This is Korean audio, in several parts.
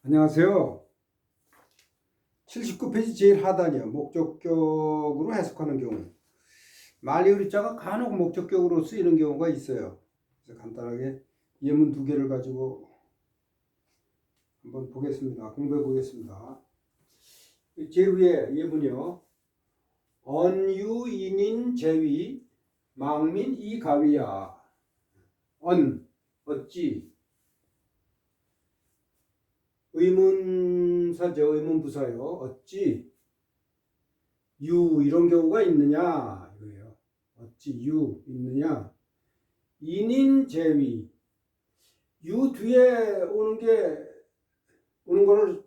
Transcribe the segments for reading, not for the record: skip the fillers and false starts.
안녕하세요. 79페이지 제일 하단이요. 목적격으로 해석하는 경우. 말리우리자가 간혹 목적격으로 쓰이는 경우가 있어요. 그래서 간단하게 예문 두 개를 가지고 한번 보겠습니다. 공부해 보겠습니다. 제일 위에 예문이요. 언유인인 제위 망민 이가위야. 어찌 의문사죠. 의문부사요. 어찌 유 이런 경우가 있느냐 이거예요. 어찌 유 있느냐. 인인 제위 유 뒤에 오는 거를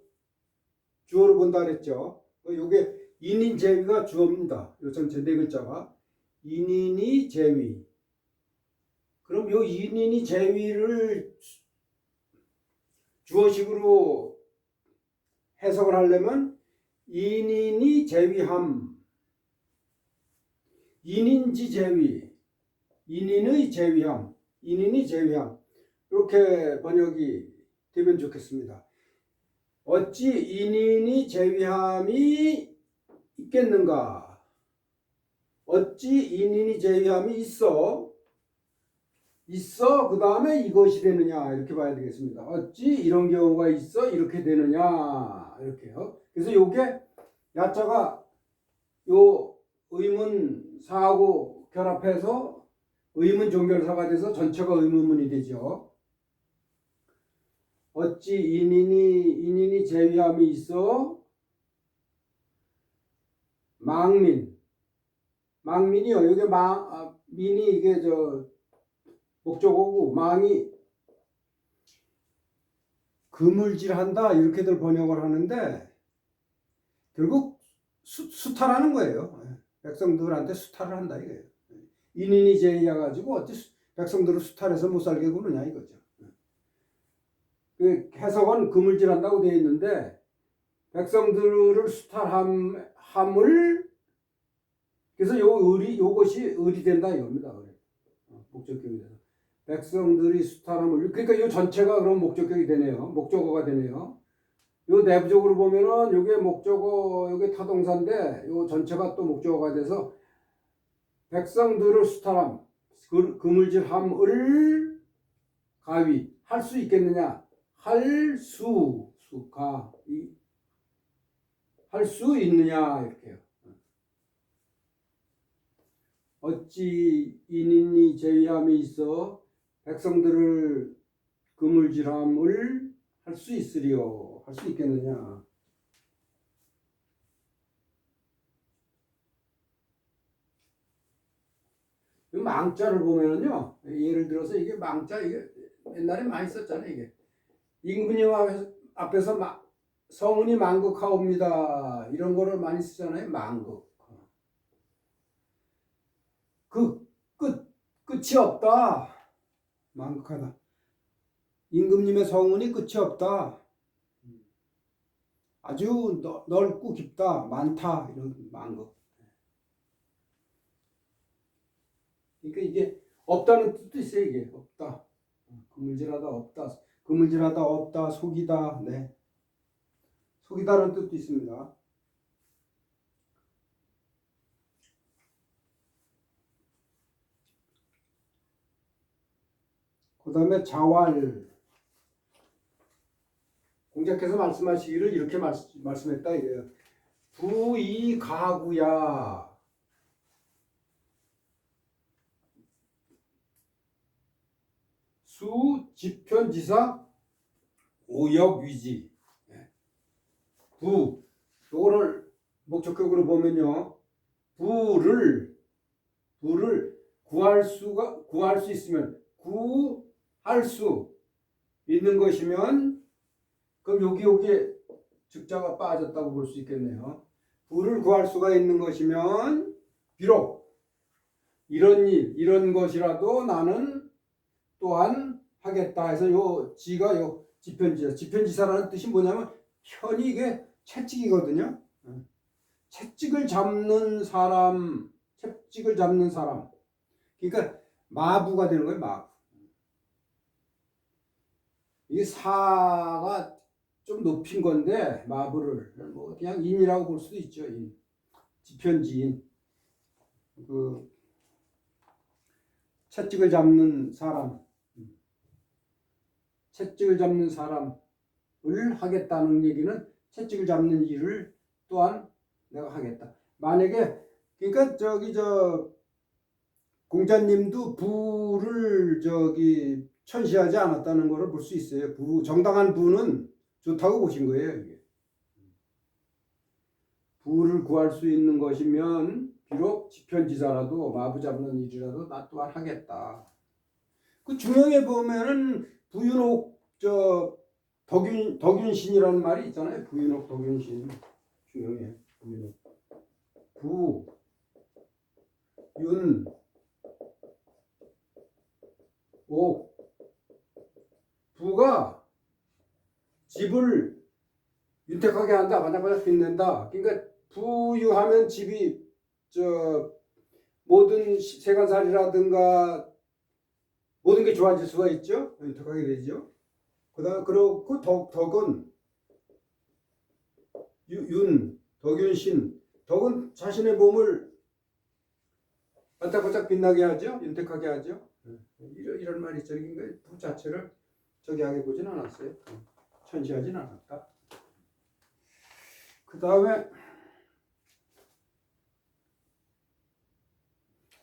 주어로 본다 그랬죠. 요게 인인 제위가 주어입니다. 요 전체 네 글자가 인인이 제위. 그럼 요 인인이 제위를 주어식으로 해석을 하려면 인인이 제위함, 인인지 제위, 인인의 제위함, 인인이 제위함 이렇게 번역이 되면 좋겠습니다. 어찌 인인이 제위함이 있겠는가? 어찌 인인이 제위함이 있어 그 다음에 이것이 되느냐 이렇게 봐야 되겠습니다. 어찌 이런 경우가 있어 이렇게 되느냐 이렇게요. 그래서 요게 야자가 요 의문사하고 결합해서 의문 종결사가 돼서 전체가 의문문이 되죠. 어찌 인인이 제위함이 있어 망민이요. 여기 민이 이게 목적어고 망이 그물질한다 이렇게들 번역을 하는데 결국 수탈하는 거예요. 백성들한테 수탈을 한다 이거예요. 인인이 제위해 가지고 어찌 백성들을 수탈해서 못 살게 구느냐 이거죠. 그 해석은 그물질한다고 되어 있는데 백성들을 수탈함을 그래서 요것이 의리된다 이겁니다. 목적격이 돼서. 백성들이 수탈함을 그러니까 이 전체가 그럼 목적격이 되네요. 목적어가 되네요. 요 내부적으로 보면은 요게 목적어, 요게 타동사인데 요 전체가 또 목적어가 돼서 백성들을 수탈함, 그물질함을 가위 할 수 있겠느냐? 할 수 있느냐 이렇게요. 어찌 인인이 제위함이 있어 백성들을 그물질함을 할 수 있으리요. 할 수 있겠느냐. 이 망자를 보면은요. 예를 들어서 이게 망자 이게 옛날에 많이 썼잖아요. 이게 임금님 앞에서 성은이 망극하옵니다. 이런 거를 많이 쓰잖아요. 망극. 끝이 없다. 망극하다. 임금님의 성은이 끝이 없다. 아주 넓고 깊다. 많다. 이런 망극. 그러니까 이게 없다는 뜻도 있어요. 이게 없다. 그물질하다 없다. 그물질하다 없다. 속이다. 네. 속이다라는 뜻도 있습니다. 그 다음에 자활. 공자께서 말씀하시기를 이렇게 말씀했다 이래요. 부이가구야. 수지편지사 오역위지. 요거를 목적격으로 보면요. 부를 구할 수 있으면 구할 수 있는 것이면 그럼 여기에 즉자가 빠졌다고 볼 수 있겠네요. 부를 구할 수가 있는 것이면 비록 이런 일 이런 것이라도 나는 또한 하겠다 해서 요 지가 요 지편지사라는 뜻이 뭐냐면 편이 이게 채찍이거든요. 채찍을 잡는 사람 그러니까 마부가 되는 거예요. 마부. 이 사가 좀 높인 건데 마블을 뭐 그냥 인이라고 볼 수도 있죠. 인. 지편지인. 그 채찍을 잡는 사람. 채찍을 잡는 사람을 하겠다는 얘기는 채찍을 잡는 일을 또한 내가 하겠다. 만약에 그러니까 공자님도 부를 천시하지 않았다는 것을 볼 수 있어요. 정당한 부는 좋다고 보신 거예요. 이게. 부를 구할 수 있는 것이면 비록 지편지사라도 마부 잡는 일이라도 나 또한 하겠다. 그 중용에 보면은 부윤옥 덕윤신이라는 말이 있잖아요. 부윤옥 덕윤신 중용에 부윤옥 부윤옥 부가 집을 윤택하게 한다, 반짝반짝 빛낸다. 그러니까 부유하면 집이 모든 세간살이라든가 모든 게 좋아질 수가 있죠. 윤택하게 되죠. 그다음 그렇고 덕은 덕윤신 덕은 자신의 몸을 반짝반짝 빛나게 하죠. 윤택하게 하죠. 이런 말이 있죠. 그러니까 부 자체를 하게 보진 않았어요. 천시하진 않았다. 그 다음에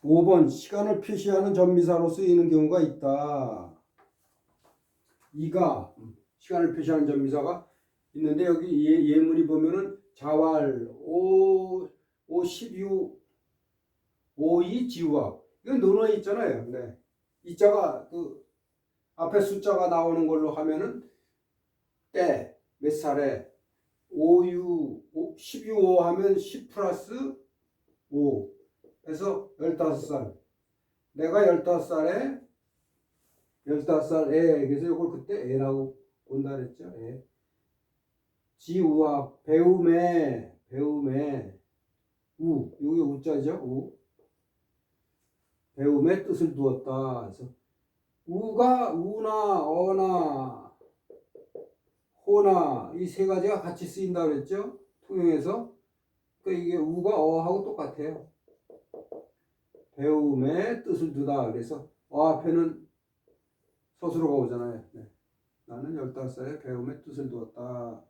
5번 시간을 표시하는 전미사로 쓰이는 경우가 있다. 이가 시간을 표시하는 전미사가 있는데 여기 예문이 보면은 자왈 12 52 지우학 이건 논어에 있잖아요. 네. 이 자가 앞에 숫자가 나오는 걸로 하면은 때 몇 살에 12호 하면 10 플러스 5 해서 15살. 내가 15살에 15살 애. 그래서 이걸 그때 애라고 본다 그랬죠. 애. 지우학 배움에 우. 여기 우자죠. 우. 배움에 뜻을 두었다. 그래서 우가 우나 어나 호나 이 세 가지가 같이 쓰인다 그랬죠. 통용해서 그러니까 이게 우가 어하고 똑같아요. 배움에 뜻을 두다. 그래서 앞에는 서술어가 오잖아요. 네. 나는 15살에 배움에 뜻을 두었다.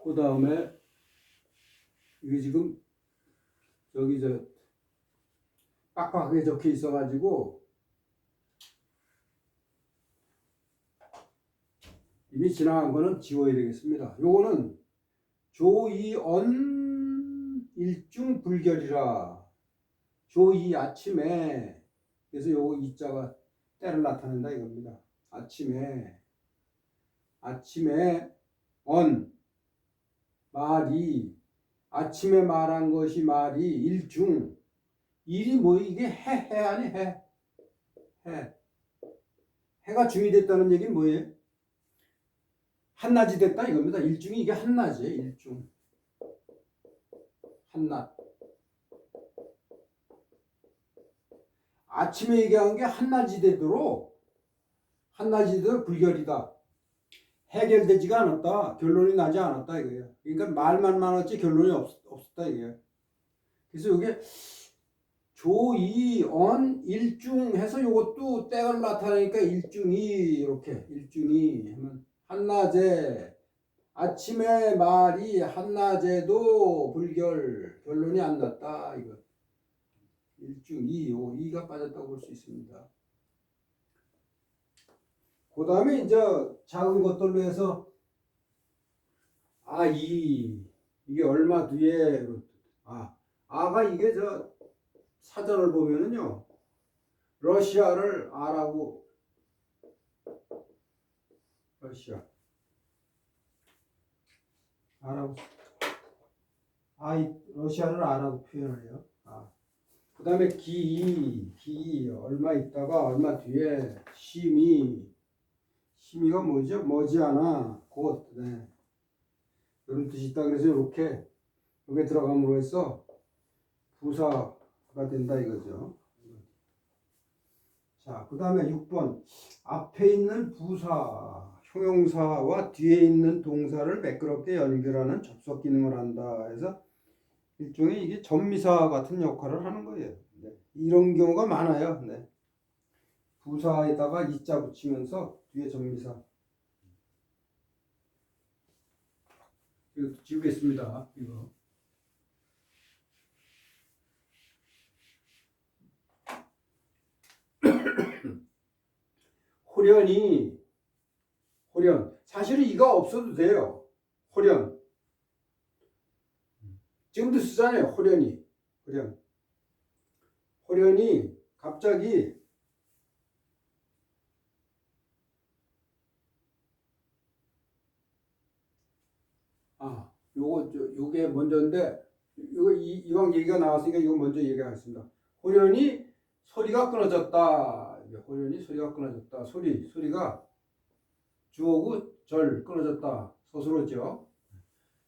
그 다음에 이게 지금 빡빡하게 적혀 있어가지고 이미 지나간 거는 지워야 되겠습니다. 요거는 조이언 일중 불결이라. 조이 아침에. 그래서 요거 이자가 때를 나타낸다 이겁니다. 아침에 언 말이 아침에 말한 것이 말이 일중. 일이 뭐 이게 해 아니 해. 해가 중이 됐다는 얘기는 뭐예요? 한낮이 됐다 이겁니다. 일중이 이게 한낮이에요. 일중. 한낮. 아침에 얘기한 게 한낮이 되도록 불결이다. 해결되지가 않았다. 결론이 나지 않았다 이거예요. 그러니까 말만 많았지 결론이 없었다 이거예요. 그래서 이게 조이언 일중 해서 이것도 때가 나타나니까 일중이 이렇게 일중이 하면 한낮에 아침에 말이 한낮에도 결론이 안 났다 이거. 일중이 이가 빠졌다고 볼 수 있습니다. 그 다음에 이제 작은 것들로 해서 이게 얼마 뒤에 아가 이게 사전을 보면은요 러시아를 아라고 러시아를 아라고 표현을 해요. 그 다음에 기 얼마 있다가 얼마 뒤에 심의가 뭐죠? 머지않아 곧. 네. 이런 뜻이 있다. 그래서 이렇게 여기에 들어감으로 해서 부사가 된다 이거죠. 자, 그 다음에 6번. 앞에 있는 부사, 형용사와 뒤에 있는 동사를 매끄럽게 연결하는 접속 기능을 한다 해서 일종의 이게 전미사 같은 역할을 하는 거예요. 네. 이런 경우가 많아요. 네. 부사에다가 이자 붙이면서 뒤에 전미사. 이거 지우겠습니다. 이거. 호련. 사실은 이가 없어도 돼요. 호련. 지금도 쓰잖아요. 호련이 갑자기 요게 먼저인데 이왕 얘기가 나왔으니까 이거 먼저 얘기하겠습니다. 호련이 소리가 끊어졌다. 소리가 주어고 절 끊어졌다. 서술어죠.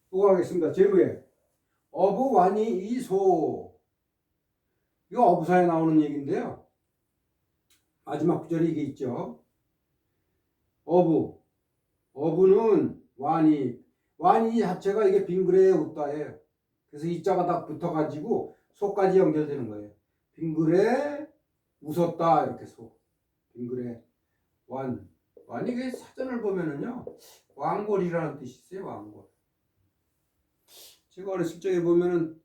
이거 하겠습니다. 제로에 어부완이 이소. 이거 어부사에 나오는 얘기인데요. 마지막 구절에 이게 있죠. 어부는 완이 자체가 이게 빙그레 웃다예요. 그래서 이자가 다 붙어가지고 소까지 연결되는 거예요. 빙그레 웃었다 이렇게 소. 빙그레 완이 그 사전을 보면은요 왕골이라는 뜻이 있어요. 왕골. 제가 어렸을 적에 보면은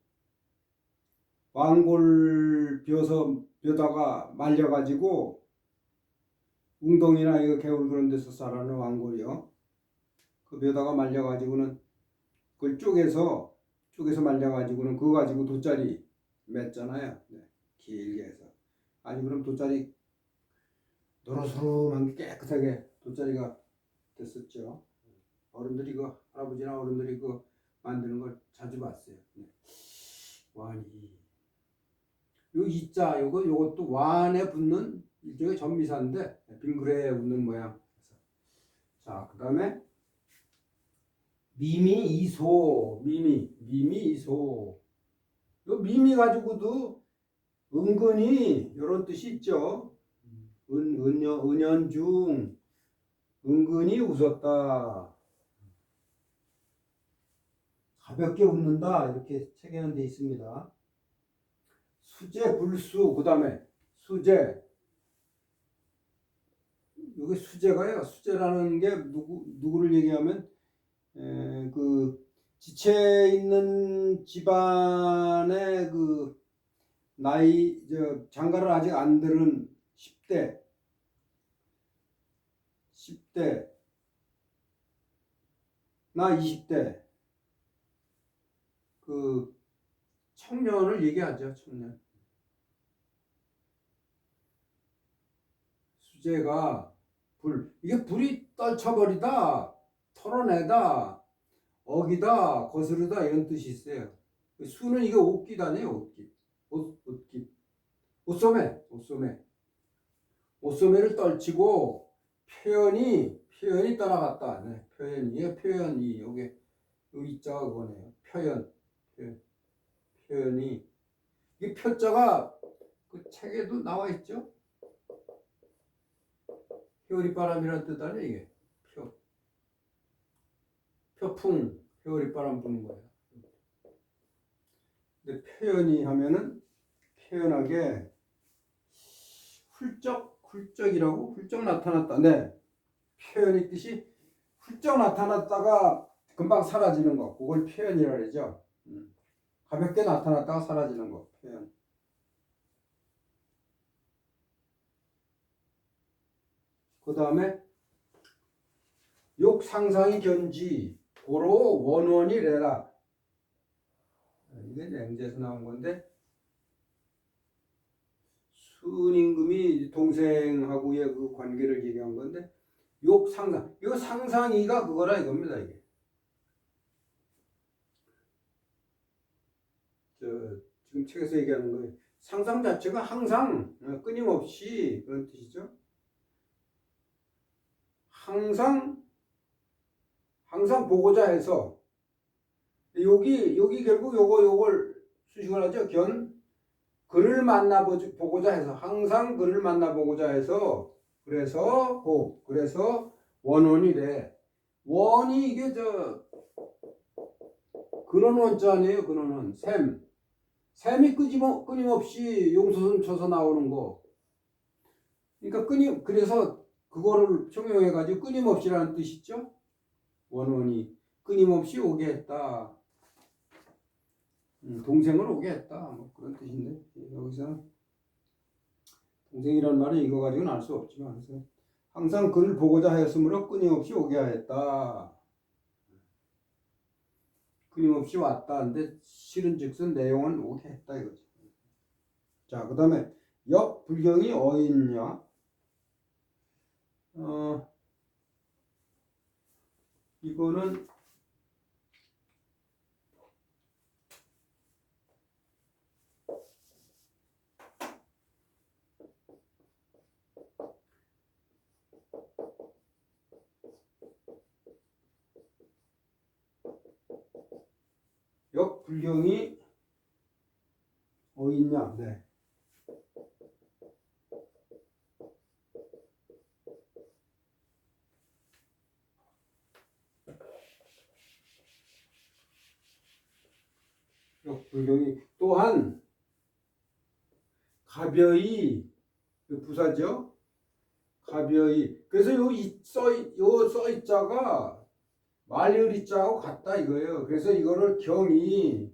왕골 벼다가 말려가지고 웅덩이나 이거 개울 그런 데서 자라는 왕골이요. 그 벼다가 말려가지고는 그걸 쪼개서 말려가지고는 그거 가지고 돗자리 맸잖아요. 네, 길게 해서. 아니 그럼 돗자리 노릇노릇한 게 깨끗하게 돗자리가 됐었죠. 어른들이 할아버지나 어른들이 만드는 걸 자주 봤어요. 네. 완이. 요 이자 요것도 완에 붙는 일종의 전미사인데 빙그레 웃는 모양. 자, 그다음에 미미이소. 요 미미 가지고도 은근히 이런 뜻이 있죠. 은연중 은근히 웃었다. 가볍게 웃는다. 이렇게 체계는 돼 있습니다. 수재 불수. 그 다음에 수재. 이게 수재가요. 수재라는 게 누구를 얘기하면 그 지체 있는 집안의 그 나이 장가를 아직 안 들은 10대 나 20대 그 청년을 얘기하죠. 청년. 수재가 이게 불이 떨쳐버리다, 털어내다, 어기다, 거스르다 이런 뜻이 있어요. 수는 이게 옷깃아니에요. 옷깃. 옷소매를 떨치고 표현이 떠나갔다. 네, 표현이 요게 이자가 그거네요. 표현이 이 표자가 그 책에도 나와 있죠. 회오리바람이라는 뜻 아니에요, 이게. 표풍, 회오리바람 부는 거예요. 근데 표현이 하면은 표현하게 훌쩍이라고 훌쩍 나타났다. 네. 표현의 뜻이 훌쩍 나타났다가 금방 사라지는 거. 그걸 표현이라 그러죠. 가볍게 나타났다가 사라지는 거. 표현. 그 다음에 욕 상상이 견지 고로 원원이 레라. 이게 앵제에서 나온 건데 순임금이 동생하고의 그 관계를 얘기한 건데 욕 상상. 이거 상상이가 그거라 이겁니다. 이게. 지금 책에서 얘기하는 거예요. 상상 자체가 항상 끊임없이 그런 뜻이죠. 항상 보고자 해서 여기 결국 요걸 수식을 하죠. 그를 만나보고자 해서 항상 그를 만나보고자 해서 그래서 원원이래. 원이 이게 근원 원자 아니에요. 근원은 샘이 끊임없이 용서선 쳐서 나오는 거. 그러니까 그래서 그거를 총용해 가지고 끊임없이라는 뜻이죠. 원원이 끊임없이 오게 했다. 동생을 오게 했다. 뭐 그런 뜻인데 여기서 동생이라는 말은 이거 가지고는 알 수 없지만 그래서 항상 그를 보고자 하였으므로 끊임없이 오게 하였다. 끊임없이 왔다. 근데 실은즉슨 내용은 오게 했다 이거죠. 자, 그 다음에 역불경이 어있냐? 이거는 역불경이 어있냐? 네. 역불경이 또한 가벼이 부사죠. 가벼이. 그래서 요 써있자가 말리을이자하고 같다 이거예요. 그래서 이거를 경이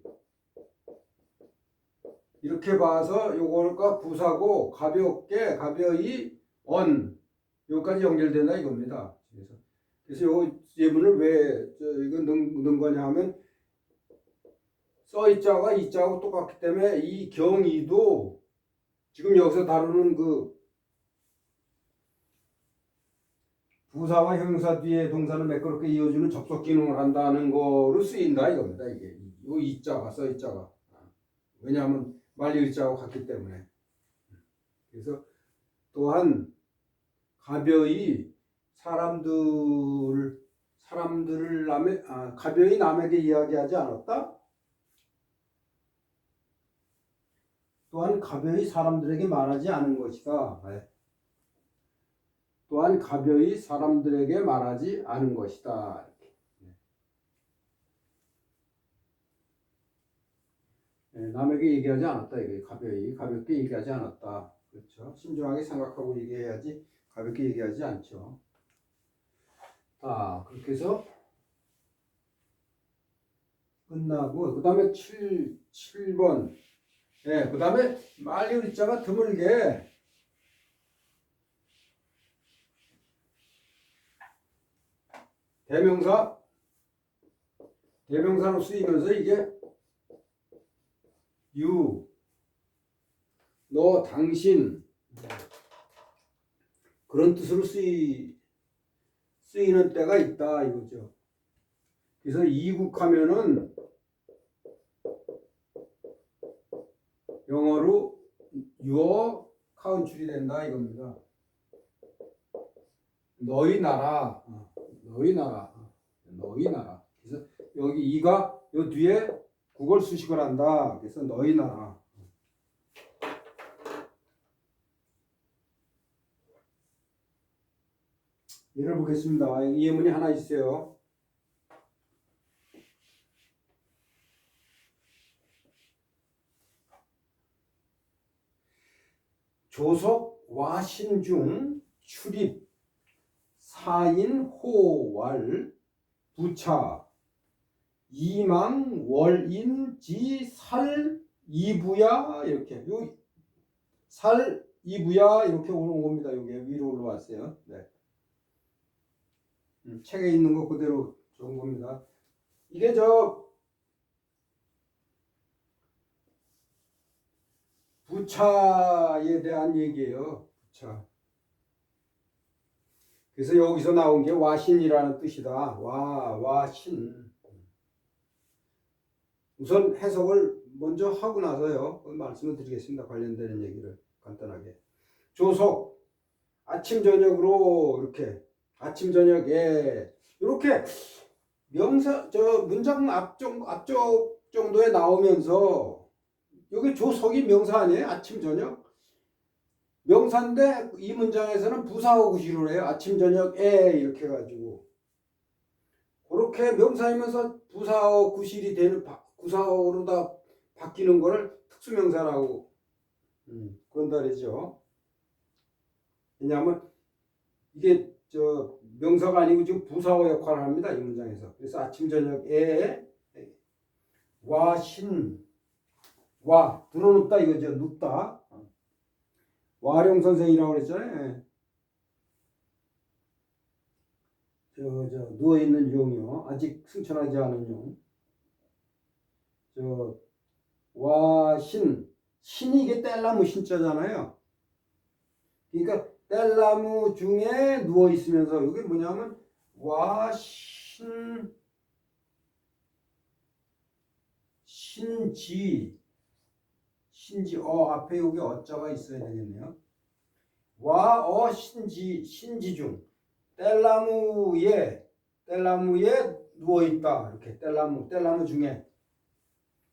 이렇게 봐서 요거가 부사고 가벼이 여기까지 연결된다 이겁니다. 그래서 요 예문을 왜 이거 넣은 거냐 하면 써있자가 이자하고 똑같기 때문에 이 경이도 지금 여기서 다루는 그 부사와 형용사 뒤에 동사를 매끄럽게 이어주는 접속 기능을 한다는 거로 쓰인다 이겁니다. 이게 요 이자가 써있자가 왜냐하면 말리을자하고 같기 때문에. 그래서 또한 가벼이 사람들을 가벼이 남에게 이야기하지 않았다. 또한 가벼이 사람들에게 말하지 않은 것이다. 또한 가벼이 사람들에게 말하지 않은 것이다. 남에게 얘기하지 않았다. 이게 가볍게 얘기하지 않았다. 그렇죠. 신중하게 생각하고 얘기해야지 가볍게 얘기하지 않죠. 그렇게 해서 끝나고 그 다음에 7번 그 다음에 말리을자가 드물게 대명사로 쓰이면서 이게 너, 당신 그런 뜻으로 쓰이는 때가 있다 이거죠. 그래서 이국하면은 영어로 your country 된다 이겁니다. 너희 나라. 그래서 여기 이가 요 뒤에 국어를 수식을 한다. 그래서 너희 나라. 예를 보겠습니다. 이 예문이 하나 있어요. 조석 와신중 출입 사인호왈 부차 이망 월인지살 이부야 이렇게 요 살 이부야 이렇게 오는 겁니다. 여기 위로 올라왔어요. 네. 책에 있는 거 그대로 좋은 겁니다. 이게 부차에 대한 얘기예요. 부차. 그래서 여기서 나온 게 와신이라는 뜻이다. 와신. 우선 해석을 먼저 하고 나서요. 말씀을 드리겠습니다. 관련되는 얘기를 간단하게. 조석. 아침 저녁으로 이렇게 아침 저녁에 이렇게 명사 문장 앞쪽 정도에 나오면서 여기 조석이 명사 아니에요? 아침 저녁 명사인데 이 문장에서는 부사하고 구시로 해요. 아침 저녁에 이렇게 해가지고 그렇게 명사이면서 부사어 구실이 되는 구사어로다 바뀌는 거를 특수명사라고 그런다 그러죠. 왜냐하면 이게 저 명사가 아니고 지금 부사어 역할을 합니다. 이 문장에서. 그래서 아침 저녁에 와, 신, 와 들어눕다 이거죠. 눕다. 와룡 선생이라고 그랬잖아요. 저 누워있는 용이요. 아직 승천하지 않은 용. 와, 신이 이게 뗄나무 신자잖아요. 그러니까 뗄나무 중에 누워 있으면서 이게 뭐냐면 와, 신지 앞에 여기 어자가 있어야 되겠네요. 와, 신지중 뗄나무에 누워 있다. 이렇게 뗄나무 중에.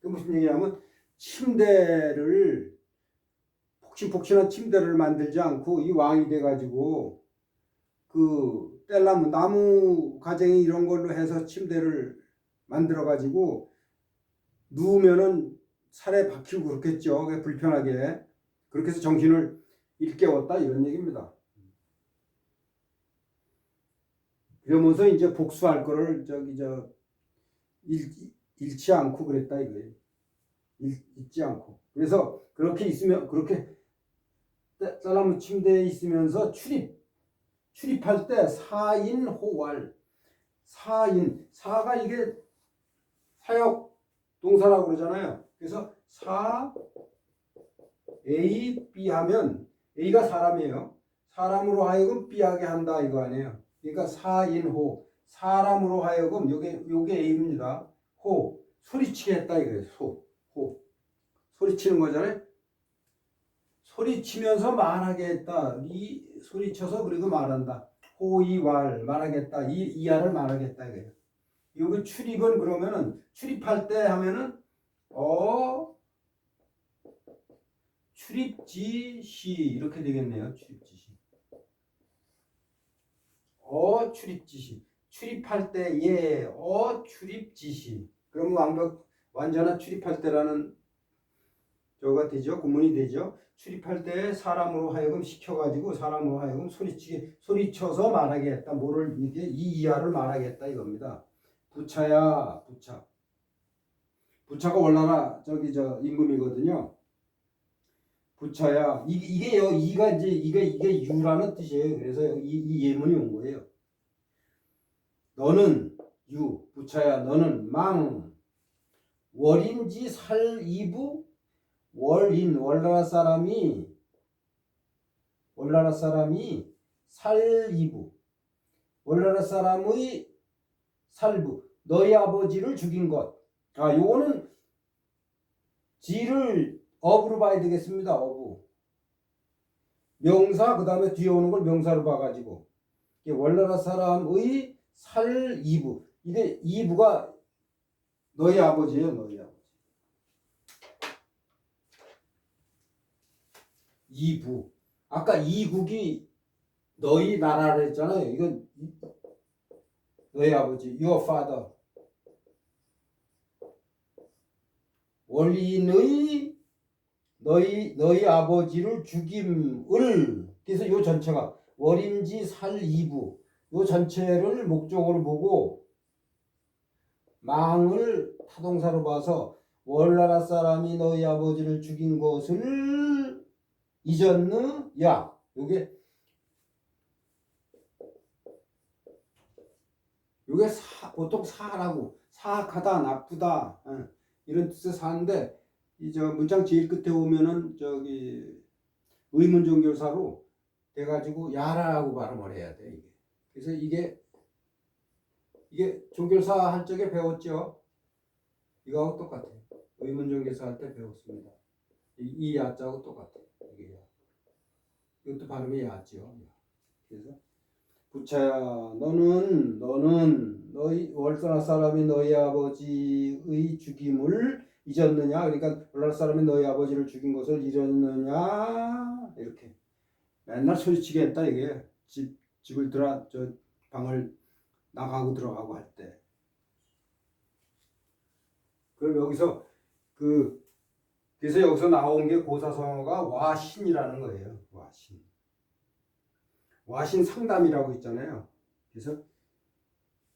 그 무슨 얘기냐면 침대를 폭신폭신한 침대를 만들지 않고 이 왕이 돼가지고 그 뗄나무 나무 가쟁이 이런 걸로 해서 침대를 만들어가지고 누우면은 살에 박히고 그렇겠죠. 불편하게. 그렇게 해서 정신을 일깨웠다 이런 얘기입니다. 그러면서 이제 복수할 거를 잃지 않고 그랬다 이거예요. 잊지 않고. 그래서 그렇게 있으면 그렇게 뗄나무 침대에 있으면서 출입할 때 사인호왈 사가 이게 사역 동사라고 그러잖아요. 그래서 A, B 하면 A가 사람이에요. 사람으로 하여금 B하게 한다 이거 아니에요. 그러니까 사인호 사람으로 하여금 요게 A입니다. 호 소리치게 했다 이거예요. 호 소리치는 거잖아요. 소리치면서 말하게 했다. 이 소리쳐서 그리고 말한다. 호이왈 말하겠다. 이하를 말하겠다 이거예요. 여기 출입은 그러면은 출입할 때 하면은 출입지시 이렇게 되겠네요. 출입지시. 출입지시. 출입할 때에 출입지시. 그러면 완전한 출입할 때라는 저가 되죠. 구문이 되죠. 출입할 때 사람으로 하여금 시켜가지고 사람으로 하여금 소리쳐서 말하게 했다. 뭐를 이게 이 이하를 말하겠다 이겁니다. 부차야 부차가 원나라 임금이거든요. 부차야 이게요 이가 이제 이게 유라는 뜻이에요. 그래서 이 예문이 온 거예요. 너는 부차야 너는 망 월인지 살이부 월나라 사람이 살이부 월나라 사람의 살부 너희 아버지를 죽인 것. 요거는 지를 어부로 봐야 되겠습니다. 어부 명사 그 다음에 뒤에 오는 걸 명사로 봐가지고 월나라 사람의 살이부 이게 이부가 너희 아버지예요. 너희 아버지. 이부 아까 이국이 너희 나라를 했잖아요. 이건 너희 아버지 your father 원리인의 너희 아버지를 죽임을 그래서 요 전체가 월인지 살이부 요 전체를 목적으로 보고 망을 타동사로 봐서 월나라 사람이 너희 아버지를 죽인 것을 잊었느? 야 요게 보통 사라고 사악하다 나쁘다 이런 뜻의 사인데 문장 제일 끝에 오면은 의문종결사로 돼가지고 야라고 발음을 해야 돼 이게. 그래서 이게 종결사 할 적에 배웠죠. 이거하고 똑같아요. 의문종결사 할 때 배웠습니다. 이 야자하고 똑같아요. 이게 야. 이것도 발음이 야죠. 그래서 부차야 너는 너희 월나라 사람이 너희 아버지의 죽임을 잊었느냐? 그러니까 올라라 사람이 너희 아버지를 죽인 것을 잊었느냐? 이렇게 맨날 소리치게 했다 이게 집을 저 방을 나가고 들어가고 할 때. 그럼 여기서 그래서 여기서 나온 게 고사성어가 와신이라는 거예요. 와신. 와신 상담이라고 있잖아요. 그래서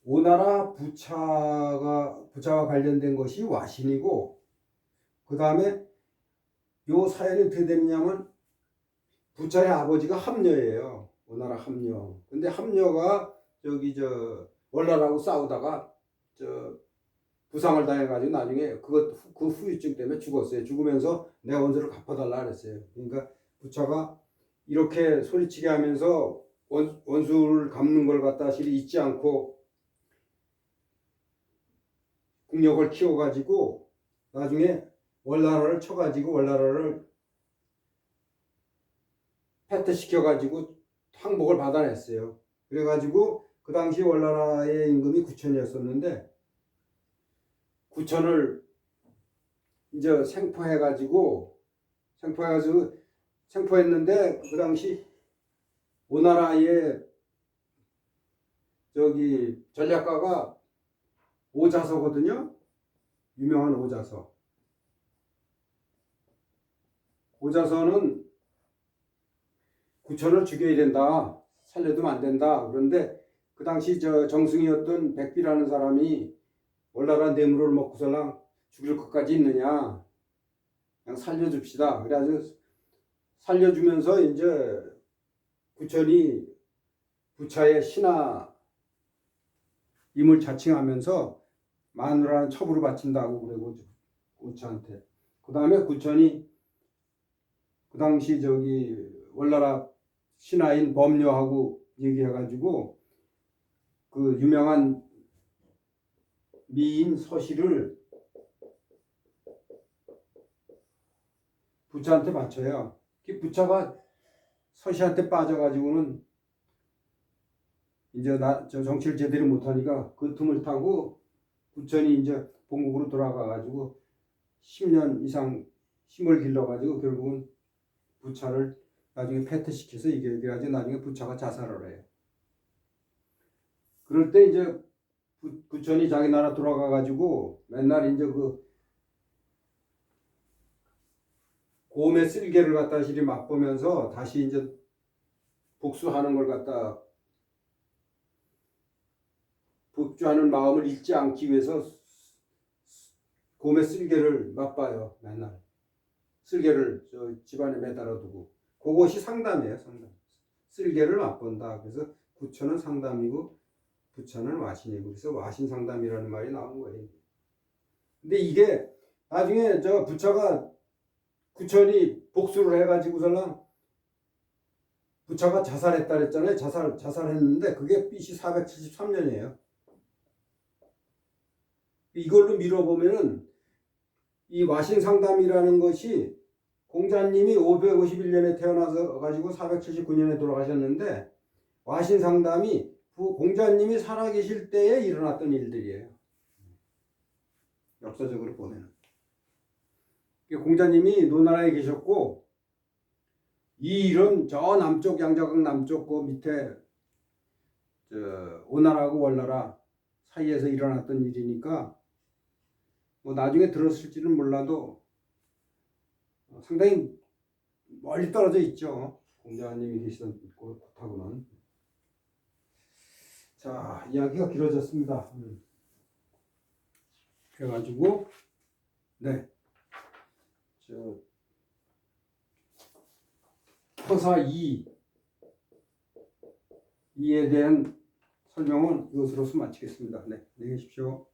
오나라 부차와 관련된 것이 와신이고, 그 다음에 요 사연이 어떻게 되느냐면 부차의 아버지가 함녀예요. 오나라 함녀. 근데 함녀가 월나라하고 싸우다가 부상을 당해가지고 나중에 그 후유증 때문에 죽었어요. 죽으면서 내 원수를 갚아달라 그랬어요. 그러니까 부차가 이렇게 소리치게 하면서 원수를 갚는 걸 갖다 실이 잊지 않고 국력을 키워가지고 나중에 월나라를 쳐가지고 월나라를 패퇴시켜가지고 항복을 받아냈어요. 그래가지고 그 당시 월나라의 임금이 9천이었었는데 9천을 이제 생포했는데 그 당시 오나라의 전략가가 오자서거든요. 유명한 오자서. 오자서는 9천을 죽여야 된다. 살려두면 안 된다. 그런데 그 당시 정승이었던 백비라는 사람이 월나라 뇌물을 먹고서랑 죽일 것까지 있느냐. 그냥 살려줍시다. 그래가지고 살려주면서 이제 9천이 부차의 신하 임을 자칭하면서 마누라는 첩으로 바친다고 그러고 부차한테. 그 다음에 9천이 그 당시 월나라 신하인 범녀하고 얘기해가지고 그 유명한 미인 서씨를 부차한테 바쳐요. 부차가 서씨한테 빠져가지고는 이제 정치를 제대로 못하니까 그 틈을 타고 9천이 이제 본국으로 돌아가가지고 10년 이상 힘을 길러가지고 결국은 부차를 나중에 패퇴시켜서 이겨가지고 나중에 부차가 자살을 해요. 그럴 때 이제 9천이 자기 나라 돌아가가지고 맨날 이제 고음의 쓸개를 갖다 실이 맛보면서 다시 이제 복수하는 걸 갖다 복주하는 마음을 잊지 않기 위해서 고음의 쓸개를 맛봐요. 맨날 쓸개를 집안에 매달아 두고 그것이 상담이에요. 상담. 쓸개를 맛본다. 그래서 9천은 상담이고 부차는 와신이고 그래서 와신 상담이라는 말이 나온 거예요. 근데 이게 나중에 부차가 9천이 복수를 해가지고서는 부차가 자살했다 그랬잖아요. 자살했는데 그게 BC 473년이에요. 이걸로 밀어보면은 이 와신 상담이라는 것이 공자님이 551년에 태어나서 가지고 479년에 돌아가셨는데 와신 상담이 공자님이 살아계실 때에 일어났던 일들이에요. 역사적으로 보면 공자님이 노나라에 계셨고 이 일은 저 남쪽 양자강 남쪽 그 밑에 오나라하고 월나라 사이에서 일어났던 일이니까 뭐 나중에 들었을지는 몰라도 상당히 멀리 떨어져 있죠. 공자님이 계시던 곳하고는. 자, 이야기가 길어졌습니다. 그래가지고 네, 서사 2에 대한 설명은 이것으로서 마치겠습니다. 네, 안녕히 계십시오.